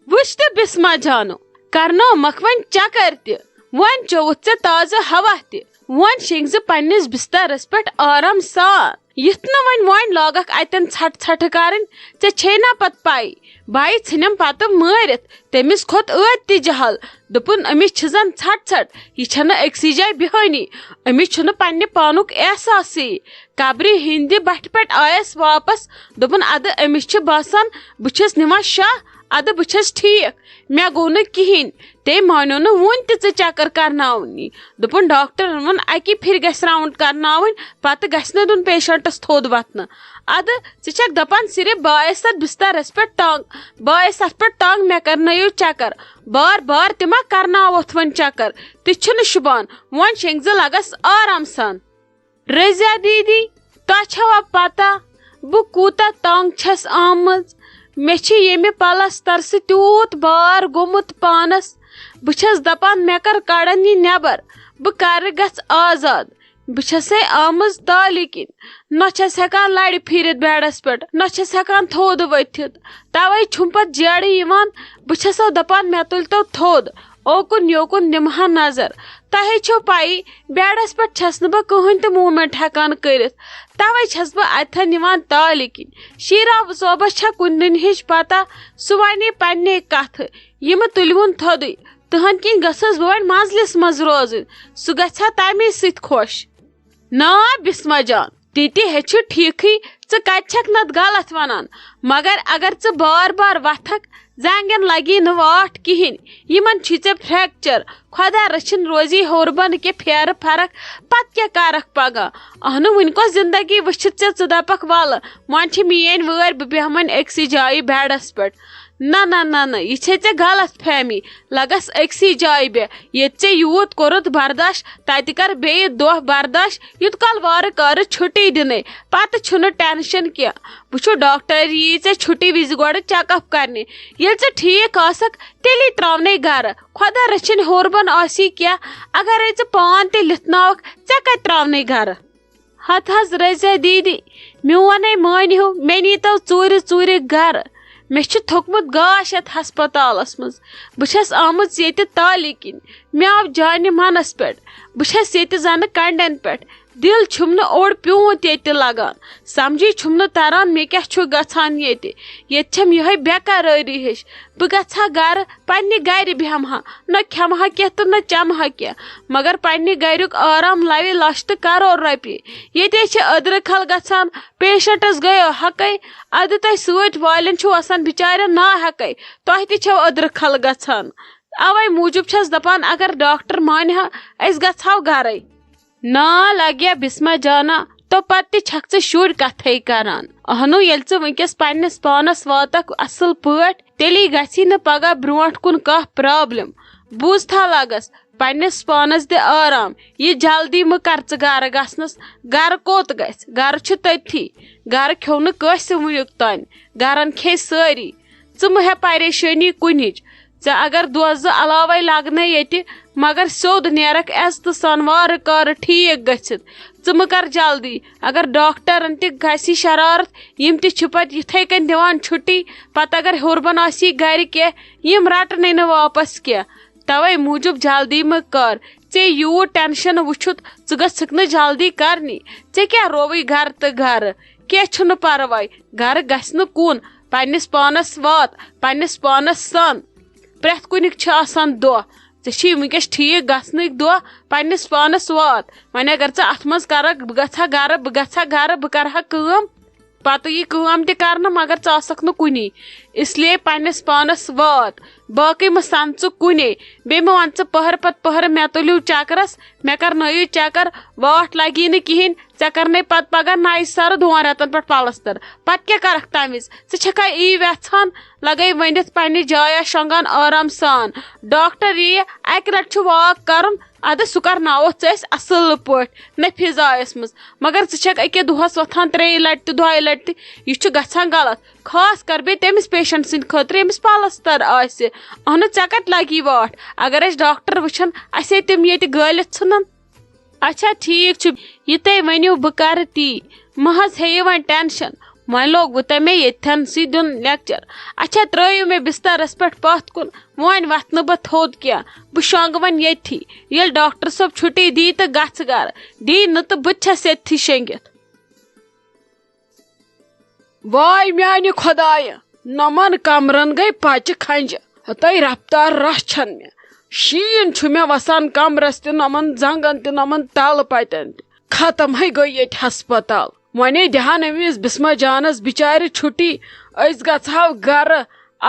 وچھ تہ بسما جانو کرنو مکھ ون چکر تہ ون چوتھ ژے تازہ ہوا تہ ون شینگ ز پننس بسترس پہ آرام سان یتھ نہ ون لاگک اتن ژھٹ ژھٹ کرن ژے چھے نا پت پائی بائی ژھنم پتہ مارت تمس کھوت عد تہ جہل دپن امس چھ زن ژھٹ ژھٹ یہ چھنہ أکسی جائے بہانی امس چھنہ پننہ پانک احساسی قبر ہندِ بٹھ پہ آیس واپس دپن اد امس چھ باسان بہ چھس نوان شاہ اد بہ چھس ٹھیک مے گو نہ کہین تے مانو نہ ون تہ چکر کرناونی دپن ڈاکٹر ون اکی پھر گژھِ راؤنڈ کرناون پتہ گژھِ نہ دن پیشنٹس تھود وتھنہ اد ژٕ چھکھ دپان صرف بایس تتھ بسترس پہ ٹانگ بایس تتھ پہ ٹانگ مے کرنٲیو چکر بار بار تہ ما کرناوتھ ون چکر تہ چھنہ شوبان ون شینگ ز لگس آرام سان رضیہ دیدی تۄہہ چھوا پتہ بہ کوٗتاہ تنگ چھس آمٕژ مے چھ ییٚمہِ پلستر سۭتۍ تیوٗت بار گوٚمُت پانس بہ چھس دپان مے کر کڑن یہ نیبر بہ کر گژھ آزاد بہ چھسے آمٕژ تالہِ کِنۍ نہ چھس ہیکان لڑِ پھیرِتھ بیڈس پٮ۪ٹھ نہ چھس ہیکان تھوٚد ؤتھِتھ توے چھُم پتہٕ جیڑٕ یِوان بہ چھسو دپان مے تُلتو تھوٚد اوکُن یوکُن دِمہا نظر تۄہے چھو پایی بیڈس پٮ۪ٹھ چھس نہٕ بہٕ کٕہٕنۍ تہِ موٗمینٹ ہیکان کٔرِتھ توے چھس بہٕ اتھن نِوان تالہِ کِنۍ شیرا صٲبس چھا کُنہِ دِنہِ ہِش پتہ سُہ ونے پننے کتھٕ یِمہٕ تُلۍوُن تھوٚدُے تہنٛدِ کِنۍ گٔژھٕس بہٕ وۄنۍ منزلس منٛز روزٕنۍ سُہ گژھِ ہا تمے سۭتۍ خۄش نا بسما جان تِتہِ ہیٚچھِو ٹھیٖکھٕے ژٕ کتہِ چھکھ نتہٕ غلط ونان مگر اگر ژٕ بار بار وتھکھ زنگن لگی نہٕ واٹھ کہینۍ یمن چھی ژےٚ فریکچر خدا رچھن روزی ہوربن کہِ پھیرٕ فرق پتہٕ کیٛاہ کرکھ پگاہ اہنُ وُنہِ کۄس زندگی وٕچھِتھ ژٕ دپکھ ولہٕ وۄنۍ چھِ میٲنۍ وٲرۍ بہٕ بیہمن أکسٕے جایہِ بیڈس پٮ۪ٹھ نہ نہ نہ نہ یہ چھے ژےٚ غلط فہمی لگس أکسٕے جایہِ بیٚہہ ییٚتہِ ژےٚ یوٗت کوٚرُتھ برداشت تتہِ کر بیٚیہِ دۄہ برداشت یوٗت کال وارٕ کارٕ چھُٹی دِنے پتہٕ چھُنہٕ ٹینشن کینٛہہ وٕچھو ڈاکٹر یی ژےٚ چھُٹی وِزِ گۄڈٕ چیک اپ کرنہِ ییٚلہِ ژٕ ٹھیٖک آسکھ تیٚلی تراونے گرٕ خۄدا رچھِنۍ ہوربن آسی کینٛہہ اگرے ژٕ پان تہِ لِتھناوکھ ژےٚ کتہِ تراونے گرٕ ہتھ حظ رضیہ دیدی میونے مٲنِو مےٚ نیٖتو ژوٗرِ ژوٗرِ گرٕ مےٚ چھُ تھوٚکمُت گاش یتھ ہسپتالس منٛز بہٕ چھس آمٕژ ییٚتہِ تالہِ کِنۍ مےٚ آو جانہِ منس پٮ۪ٹھ بہٕ چھس ییٚتہِ زنہٕ کنڈٮ۪ن پٮ۪ٹھ دل چھُم نہٕ اوٚڑ پیوٗنت ییٚتہِ لگان سمجھی چھُم نہٕ تران مےٚ کیٛاہ چھُ گژھان ییٚتہِ چھم یِہے بےقرٲری ہِش بہٕ گژھٕ ہا گرٕ پننہِ گرِ بیہمہٕ ہا نہ کھٮ۪مہٕ ہا کینٛہہ تہٕ نہ چٮ۪مہٕ ہا کینٛہہ مگر پننہِ گریُک آرام لوِ لچھ تہٕ کرور رۄپیہِ ییٚتے چھِ أدرٕ کھل گژھان پیشنٹس گٔیو حقے ادٕ تۄہہِ سۭتۍ والٮ۪ن چھُو آسان بچارٮ۪ن نا حقے تۄہہِ تہِ چھو أدرٕ کھل گژھان اوے موٗجوٗب چھس دپان اگر ڈاکٹر مانہِ ہا أسۍ گژھہو گرے نا لگیا بسما جانا تو پتہٕ تہِ چھکھ ژٕ شُرۍ کتھے کران اہنو ییٚلہِ ژٕ ونکیٚس پننس پانس واتکھ اصل پٲٹھۍ تیٚلی گژھی نہٕ پگاہ برونٹھ کُن کانٛہہ پرابلم بوٗزتھا لگس پننس پانس دِ آرام یہِ جلدی مہٕ کر ژٕ گرٕ گژھنس گرٕ کوٚت گژھِ گرٕ چھُ تٔتھی گرٕ کھیوٚو نہٕ کٲنٛسہِ وُنیُک تانۍ گرن کھے سٲری ژٕ مہٕ ہےٚ پریشٲنی کُنِچ ژےٚ اگر دۄہ زٕ علاوے لگنے ییٚتہِ مگر سیوٚد نیرکھ عزتہٕ سان وارٕ کارٕ ٹھیٖک گٔژھِتھ ژٕ مہٕ کر جلدی اگر ڈاکٹرن تہِ گژھی شرارت یِم تہِ چھِ پتہٕ یِتھے کٔنۍ دِوان چھُٹی پتہٕ اگر ہیوربن آسی گرِ کینٛہہ یِم رٹنے نہٕ واپس کینٛہہ توے موٗجوٗب جلدی مہٕ کر ژےٚ یوٗت ٹینشن وٕچھُتھ ژٕ گژھکھ نہٕ جلدی کرنی ژےٚ کیٛاہ رووٕے گرٕ تہٕ گرٕ کینٛہہ چھُنہٕ پرواے گرٕ گژھِ نہٕ کُن پننس پانس وات پننس پانس سن پرٮ۪تھ کُنیُک چھُ آسان دۄہ ژےٚ چھی ونکیٚس ٹھیٖک گژھنٕکۍ دۄہ پننس پانس وات وۄنۍ اگر ژٕ اتھ منٛز کرکھ بہٕ گژھٕ ہا گرٕ بہٕ کرٕ ہا کٲم پتہٕ یی کٲم تہِ کرنہٕ مگر ژٕ آسکھ نہٕ کُنی اسلیے پننس پانس وات باقٕے مہ سن ژٕ کُنے بیٚیہِ مہ ون ژٕ پٔہر پتہٕ پٔہر مےٚ تُلِو چکرس مےٚ کرنٲیِو چکر واٹھ لگی نہٕ کہیٖنۍ ژےٚ کرنے پتہٕ پگاہ نَیہِ سرٕ 2 رٮ۪تن پٮ۪ٹھ پلستر پتہٕ کیٛاہ کرکھ تمہِ وِزِ ژٕ چھکھا یی یژھان لگے ؤنِتھ پننہِ جایہ شۄنگان آرام سان ڈاکٹر یِیہِ اکہِ لٹہِ چھُ واک کرُن ادٕ سُہ کرناوتھ ژٕ أسۍ اصل پٲٹھۍ نہ فضایس منٛز مگر ژٕ چھکھ أکیاہ دۄہس وۄتھان 3 لٹہِ تہِ 2 لٹہِ تہِ یہِ چھُ گژھان غلط خاص کر بیٚیہِ تٔمِس پیشنٹ سٕنٛدِ خٲطرٕ ییٚمِس پلستر آسہِ اہنُ ژےٚ کتہِ لگی واٹھ اگر أسۍ ڈاکٹر وٕچھن اسے تِم ییٚتہِ گٲلِتھ ژھٕنن اچھا ٹھیٖک چھُ یہِ تُہۍ ؤنِو بہٕ کرٕ تی مہ حظ ہیٚیِو وۄنۍ ٹینشن وۄنۍ لوگ تۄہہِ مےٚ ییٚتھٮ۪نسٕے دیُن لیکچر اچھا ترٛٲیِو مےٚ بسترس پٮ۪ٹھ پتھ کُن وۄنۍ وۄتھٕ نہٕ بہٕ تھوٚد کینٛہہ بہٕ شۄنٛگہٕ وۄنۍ ییٚتھی ییٚلہِ ڈاکٹر صٲب چھُٹی دی تہٕ گژھٕ گرٕ دی نہٕ تہٕ بہٕ تہِ چھس ییٚتھی شۄنٛگِتھ واے میانہِ خۄدایہِ نۄمن کمرن گٔے پچہِ کھنجہِ ہتٲے رفتار رژھ چھن مےٚ شیٖن چھُ مےٚ وسان کمرس تہِ نۄمن زنگن تہِ نۄمن تلہٕ پتٮ۪ن تہِ ختم ہے گٔے ییٚتہِ ہسپتال وۄنۍ دِہان أمِس بسما جانس بچارِ چھُٹی أسۍ گژھہو گرٕ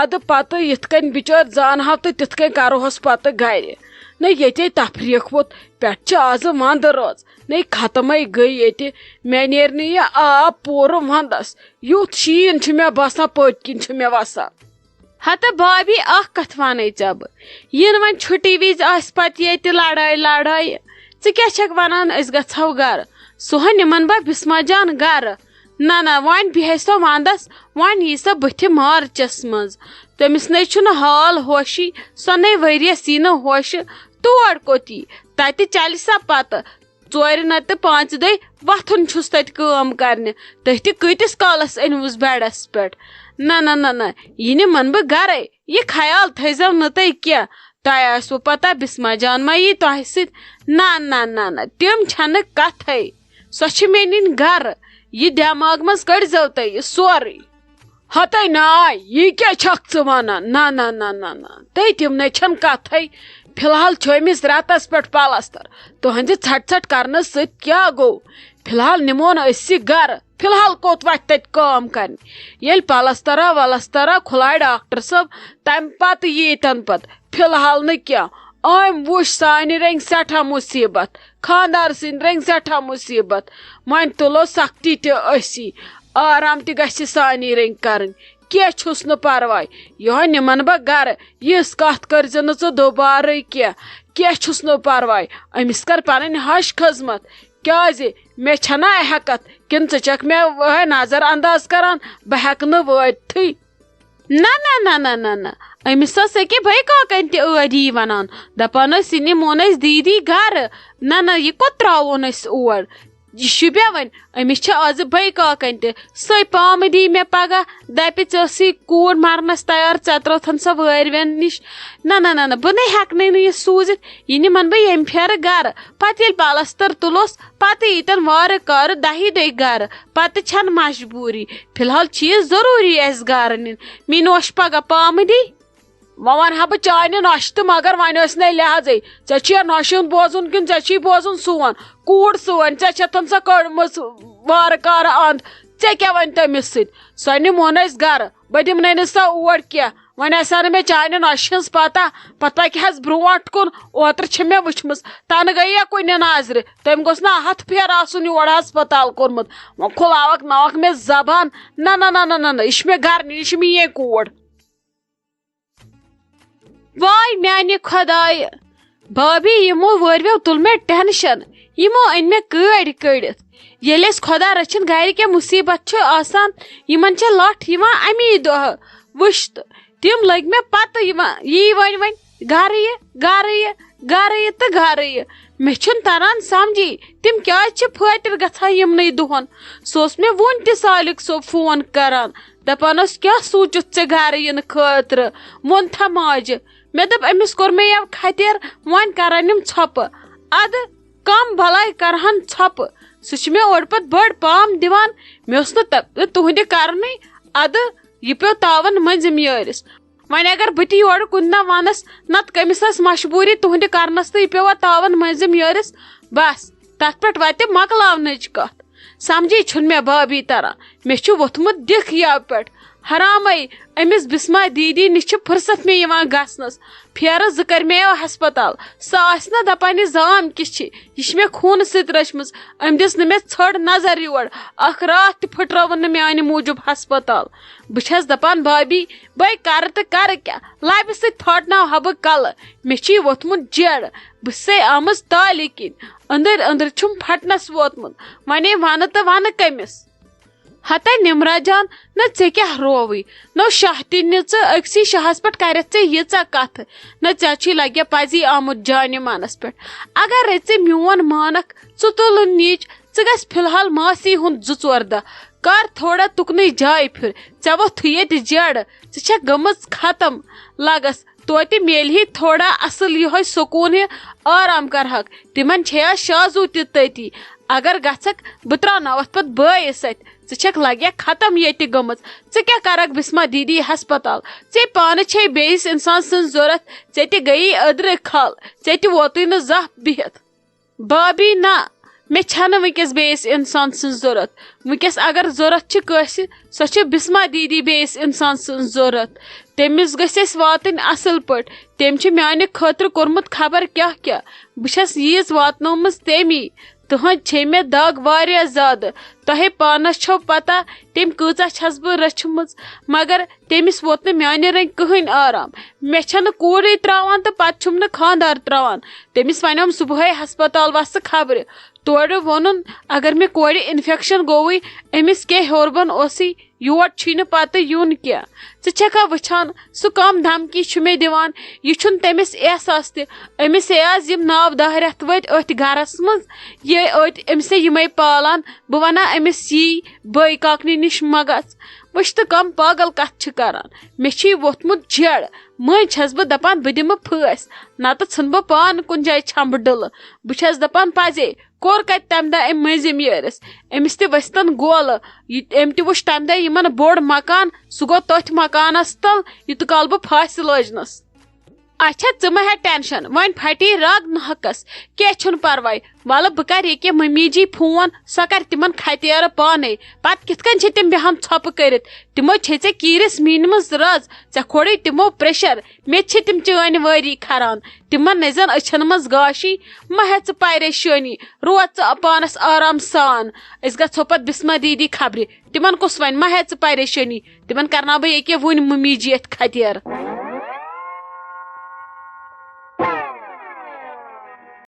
ادٕ پتہٕ یِتھ کٔنۍ بچٲر زانہو تہٕ تِتھ کٔنۍ کرہوس پتہٕ گرِ نہ ییٚتے تفریٖق ووت پٮ۪ٹھٕ چھِ آزٕ ونٛدٕ رٲژ نَے ختمے گٔے ییٚتہِ مےٚ نیرِ نہٕ یہِ آب پوٗرٕ ونٛدس یُتھ شیٖن چھُ مےٚ باسان پٔتۍ کِنۍ چھُ مےٚ وسان ہتہٕ بابی اکھ کتھ ونے ژےٚ بہٕ یِنہٕ وۄنۍ چھُٹی وِزِ آسہِ پتہٕ ییٚتہِ لڑٲے ژٕ کیٛاہ چھکھ ونان أسۍ گژھو گرٕ صُبحن نِمن بہٕ بسما جان گرٕ نہ نہ وۄنۍ بیٚہہِ سۄ ونٛدس وۄنۍ یی سۄ بٕتھِ مارچس منٛز تٔمِس نے چھُنہٕ حال ہوشی سۄ نے ؤریس یی نہٕ ہوشہِ تور کوٚت یی تتہِ چلہِ سا پتہٕ 4 نتہٕ 5 دۄہہِ وتھُن چھُس تتہِ کٲم کرنہِ تُہۍ تہِ کۭتِس کالس أنۍوُس بیڈس پٮ۪ٹھ نہ نہ نہ نہ یہِ نِمن بہٕ گرے یہِ خیال تھٲیزیو نہٕ تُہۍ کینٛہہ تۄہہِ آسوٕ پتہ بسما جان ما یی تۄہہِ سۭتۍ نہ نہ نہ نہ تِم چھنہٕ کتھے سۄ چھِ مےٚ نِنۍ گرٕ یہِ دٮ۪ماغ منٛز کٔڑزیو تُہۍ یہِ سورُے ہتے ناے یہِ کیٛاہ چھکھ ژٕ ونان نہ نہ نہ نہ نہ تُہۍ تِم نے چھنہٕ کتھے فی الحال چھُ أمِس رٮ۪تس پٮ۪ٹھ پلستر تُہنٛدِ ژھٹہِ ژھٹھ کرنہٕ سۭتۍ کیٛاہ گوٚو فی الحال نِمون أسۍ یہِ گرٕ فی الحال کوٚت وتھِ تتہِ کٲم کرنہِ ییٚلہِ پلسترا ولسترا کھُلایہِ ڈاکٹر صٲب تمہِ پتہٕ ییٖتن پتہٕ فی الحال نہٕ کینٛہہ أمۍ وٕچھ سانہِ رنگۍ سٮ۪ٹھاہ مُصیبت خاندار سٕنٛدۍ رنگۍ سٮ۪ٹھاہ مُصیبت وۄنۍ تُلو سختی تہِ أسی آرام تہِ گژھِ سانی رنگۍ کرٕنۍ کینٛہہ چھُس نہٕ پرواے یہوے نِمن بہٕ گرٕ یِژھ کتھ کٔرزِ نہٕ ژٕ دُبارٕ کینٛہہ چھُس نہٕ پرواے أمِس کر پنٕنۍ ہش خٔذمت کیٛازِ مےٚ چھنا ہٮ۪کتھ کِنہٕ ژٕ چھکھ مےٚ نظر انداز کران بہٕ ہٮ۪کہٕ نہٕ وٲتتھٕے نہ نہ نہ نہ نہ نہ أمِس ٲس أکیاہ بٔے کاکن تہِ ٲدی ونان دپان ٲسۍ یہِ نِمون أسۍ دیٖدی گرٕ نہ نہ یہِ کوٚت تراوون أسۍ اور یہِ شوٗبیا وۄنۍ أمِس چھِ آزٕ بٔے کاکن تہِ سۄے پامہٕ دی مےٚ پگاہ دپہِ ژٕ ٲسٕے کوٗر مرنس تیار ژےٚ ترٲوتھن سۄ وٲرۍوٮ۪ن نِش نہ نہ نہ نہ بہٕ نے ہٮ۪کنٕے نہٕ یہِ سوٗزِتھ یہِ نِمن بہٕ ییٚمہِ پھیرٕ گرٕ پتہٕ ییٚلہِ پلستر تُلوس پتہٕ ییٖتن وارٕ کارٕ 10 دۄہہِ گرٕ پتہٕ چھنہٕ مجبوٗری فی الحال چھِ یہِ ضروٗری اسہِ گرٕ نِنۍ مےٚ نوش پگاہ پامہٕ دی وۄنۍ ونہٕ ہا بہٕ چانہِ نۄشہِ تہٕ مگر وۄنۍ ٲسۍ نہٕ لحاظے ژےٚ چھُیا نۄشہِ ہُنٛد بوزُن کِنہٕ ژےٚ چھُے بوزُن سون کوٗر سٲنۍ ژےٚ چھَتھن سۄ کٔڑمٕژ وارٕ کارٕ اند ژےٚ کیٛاہ وۄنۍ تٔمِس سۭتۍ سۄ نِمون أسۍ گرٕ بہٕ دِمنَے نہٕ سۄ اور کینٛہہ وۄنۍ آسہِ ہا نہٕ مےٚ چانہِ نۄشہِ ہٕنٛز پتہ پتہٕ پکہِ حظ برونٛٹھ کُن اوترٕ چھِ مےٚ وٕچھمٕژ تنہٕ گٔیے کُنہِ نظرِ تٔمۍ گوٚژھ نہٕ ہتھ پھیرٕ آسُن یور ہسپتال کوٚرمُت وۄنۍ کھُلاوکھ ناوکھ مےٚ زبان نہ نہ نہ نہ نہ یہِ چھِ مےٚ گرٕ نِنۍ یہِ چھِ میٲنۍ کوٗر واے میانہِ خۄدایہِ بھابی یِمو وٲرویو تُل مےٚ ٹٮ۪نشن یِمو أنۍ مےٚ کٲڑۍ کٔڑِتھ ییٚلہِ أسۍ خۄدا رٔچھِنۍ گرِ کینٛہہ مُصیبت چھُ آسان یِمن چھےٚ لٹھ یِوان امی دۄہ وٕچھ تِم لٔگۍ مےٚ پتہٕ یی وۄنۍ گرٕ یہِ تہٕ گرٕ یہِ مےٚ چھُنہٕ تران سمجھی تِم کیٛازِ چھِ پھٲٹِر گژھان یِمنٕے دۄہن سُہ اوس مےٚ وُنہِ تہِ سالِق صٲب فون کران دپان اوس کیٛاہ سوٗنچُتھ ژےٚ گرٕ یِنہٕ خٲطرٕ ووٚنتھا ماجہِ مےٚ دوٚپ أمِس کوٚر مےٚ یَوٕ کھتیر وۄنۍ کرن یِم ژھۄپہٕ ادٕ کم بلاے کرہن ژھۄپہٕ سُہ چھُ مےٚ اورٕ پتہٕ بٔڑ پام دِوان مےٚ اوس نہٕ تُہنٛدِ کرنٕے ادٕ یہِ پیوٚو تاون مٔنٛزِم یٲرِس وۄنۍ اگر بہٕ تہِ یورٕ کُنہِ دۄہ ونس نتہٕ کٔمِس ٲس مجبوٗری تُہنٛدِ کرنس تہٕ یہِ پیوٚوا تاون مٔنٛزِم یٲرِس بس تتھ پٮ۪ٹھ وتہِ مۄکلاونٕچ کتھ سمجھی چھُنہٕ مےٚ بھابی تران مےٚ چھُ ووٚتھمُت دِکھ یَوٕ پٮ۪ٹھ حرامے أمِس بسما دیٖدی نِش چھِ فٕرست مےٚ یِوان گژھنس پھیرٕ 2 کٔرۍ مےٚ یو ہسپتال سۄ آسہِ نا دپان یہِ زام کِس چھِ یہِ چھِ مےٚ خوٗنہٕ سۭتۍ رٔچھمٕژ أمۍ دِژ نہٕ مےٚ ژھٔڑ نظر یور اکھ راتھ تہِ پھٕٹرٲوٕن نہٕ میانہِ موٗجوٗب ہسپتال بہٕ چھس دپان بھابی بٔے کرٕ تہٕ کرٕ کیٛاہ لبہِ سۭتۍ پھاٹناوہا بہٕ کلہٕ مےٚ چھُے ووٚتھمُت جیڈ بہٕ چھسے آمٕژ تالہِ کِنۍ أنٛدٕرۍ چھُم پھٹنس ووتمُت وۄنۍ ونہٕ تہٕ ونہٕ کٔمِس ہتے نمرا جان نہ ژےٚ کیٛاہ رووٕے نو شاہ تہِ نِژٕ أکسٕے شاہس پٮ۪ٹھ کرٮ۪تھ ژےٚ ییٖژاہ کتھٕ نہ ژےٚ چھُے لگیا پزی آمُت جانہِ منس پٮ۪ٹھ اگرے ژٕ میون مانکھ ژٕ تُلہٕ نِچ ژٕ گژھ فی الحال ماسی ہُنٛد 2-4 دۄہ کر تھوڑا تکنی جائے پھر ژے ووٚتھ ییٚتہِ جڑ ژٕ چھکھ گٔمٕژ ختم لگس توتہِ میلہِ ہی تھوڑا اصل یہوے سکوٗن ہہِ آرام کرہک تمن چھیا شازو تہِ تٔتی اگر گژھکھ بہٕ تراوناوتھ پتہٕ بٲیِس اتھِ ژٕ چھکھ لگیا ختم ییٚتہِ گٔمٕژ ژٕ کیٛاہ کرکھ بسما دیدی ہسپتال ژےٚ پانہٕ چھے بیٚیِس انسان سٕنٛز ضوٚرتھ ژےٚ تہِ گٔیی أدرٕ کھل ژےٚ تہِ ووتُے نہٕ زانٛہہ بِہِتھ بابی نہ مےٚ چھنہٕ وٕنکیٚس بیٚیِس انسان سٕنٛز ضوٚرتھ وٕنکیٚس اگر ضوٚرتھ چھِ کٲنٛسہِ سۄ چھِ بسما دیدی بیٚیِس انسان سٕنٛز ضوٚرتھ تٔمِس گٔژھۍ أسۍ واتٕنۍ اصل پٲٹھۍ تٔمۍ چھِ میانہِ خٲطرٕ کوٚرمُت خبر کیٛاہ کیٛاہ بہٕ چھس ییٖژ واتنٲومٕژ تٔمی تُہنٛد چھے مےٚ دگ واریاہ زیادٕ تۄہے پانس چھو پتہ تٔمۍ کۭژاہ چھس بہٕ رٔچھمٕژ مگر تٔمِس ووت نہٕ میانہِ رٔنگۍ کٕہٕنۍ آرام مےٚ چھنہٕ کوٗرٕے تراوان تہٕ پتہٕ چھُم نہٕ خاندار تراوان تٔمِس ونیوم صبحٲے ہسپتال وسہٕ خبرِ تورٕ ووٚنُن اگر مےٚ کورِ انفیکشن گوٚوٕے أمِس کیٛاہ ہیوٚر بۄن اوسُے یور چھُے نہٕ پتہٕ یُن کینٛہہ ژٕ چھکھا وٕچھان سُہ کم دھمکی چھُ مےٚ دِوان یہِ چھُنہٕ تٔمِس احساس تہِ أمِس آز یِم 9-10 رٮ۪تھ وٲتۍ أتھۍ گرس منٛز یہِ أتۍ أمِسے یِمے پالان بہٕ ونہا أمِس یی بٲے کاکنہِ نِش مہ گژھ وٕچھ تہٕ کم پاگل کتھ چھِ کران مےٚ چھُے ووٚتھمُت جڑ مٔنٛزۍ چھس بہٕ دپان بہٕ دِمہٕ پھٲسۍ نتہٕ ژھٕن بہٕ پانہٕ کُنہِ جایہِ چھمبہٕ ڈٕلہٕ بہٕ چھس دپان پزے کوٚر کتہِ تمہِ دۄہ أمۍ مٔنٛزِم یٲرِس أمِس تہِ ؤسۍتن گولہٕ أمۍ تہِ وٕچھ تمہِ دۄہ یِمن بوٚڑ مکان سُہ گوٚو تٔتھۍ مکانس تل یوٗت کال بہٕ پھاسہِ لٲجنس اچھا ژٕ مہ ہےٚ ٹینشن وۄنۍ پھٹی رگ نحقس کینٛہہ چھُنہٕ پرواے ولہٕ بہٕ کرٕ ییٚکیٛاہ مٔمی جی فون سۄ کرِ تِمن ختیارٕ پانے پتہٕ کِتھ کٔنۍ چھِ تِم بیہان ژھۄپہٕ کٔرِتھ تِمو چھے ژےٚ کیٖرِس میٖنمٕژ رٲژ ژےٚ کھوڑٕے تِمو پریشر مےٚ تہِ چھِ تِم چٲنۍ وٲری کھران تِمن نٔے زن أچھن منٛز گاشی مہ ہےٚ ژٕ پریشٲنی روز ژٕ پانس آرام سان أسۍ گژھو پتہٕ بسما دیدی خبرِ تِمن کُس وَنہِ مہ ہےٚ ژٕ پریشٲنی تِمن کرناو بہٕ ییٚکیٛاہ وُنۍ مٔمی جی اتھِ ختیارٕ